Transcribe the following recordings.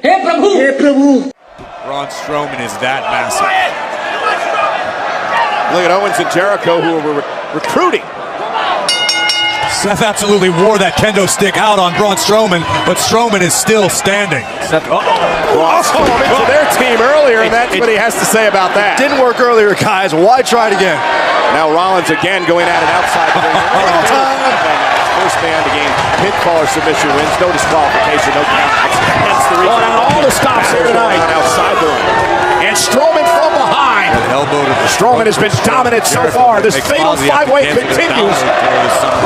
हे प्रभु हे प्रभु Braun Strowman is that massive. Look at Owens and Jericho, who were recruiting. Seth absolutely wore that kendo stick out on Braun Strowman, but Strowman is still standing. Seth, into their team earlier, and that's what he has to say about that. Didn't work earlier, guys. Why try it again? Now Rollins again going at it outside the ring. First man to gain pinfall or submission wins. No disqualification, no count. Hence the reason. All the stops here tonight. Outside the ring. And Strowman from behind. Elbow to the Strowman has been dominant so far. This fatal five-way continues.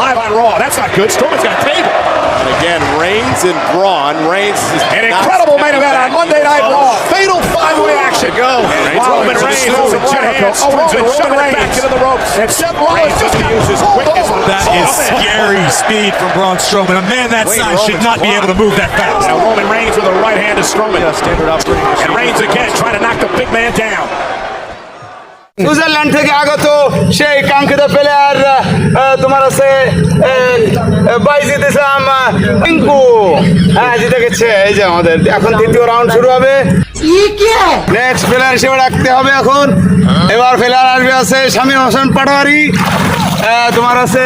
Live on Raw. That's not good. Strowman's got a table. And again, Reigns and Braun. Reigns is an incredible main event on Monday Night Raw. Fatal five-way action. Go. Roman Reigns with Jericho. Owens and Roman Reigns back into the ropes. And Seth Rollins just uses quickness. That is scary speed from Braun Strowman. A man that size should not be able to move that fast. Now Roman Reigns with a right hand to Strowman. And Reigns again trying to knock the big man down. Switzerland থেকে আগত সেই কাঙ্ক্ষিত player তোমার আছে বাইজিদ ইসলাম টিঙ্কু জিতে গেছে। এই যে আমাদের এখন দ্বিতীয় রাউন্ড শুরু হবে। নেক্সট প্লেয়ার হিসেবে রাখতে হবে এখন। এবার প্লেয়ার আসবে আছে শামীম হোসেন পাটোয়ারি, তোমার আছে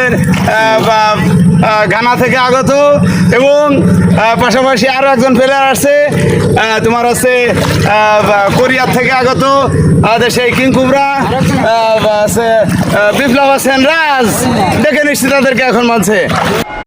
ঘানা থেকে আগত, এবং পাশাপাশি আরো একজন প্লেয়ার আছে তোমার আছে কোরিয়ার থেকে আগত আমাদের সেই কিং কুবরা আছে বিপ্লব হোসেন রাজ। ডেকে নিচ্ছি তাদেরকে এখন মঞ্চে।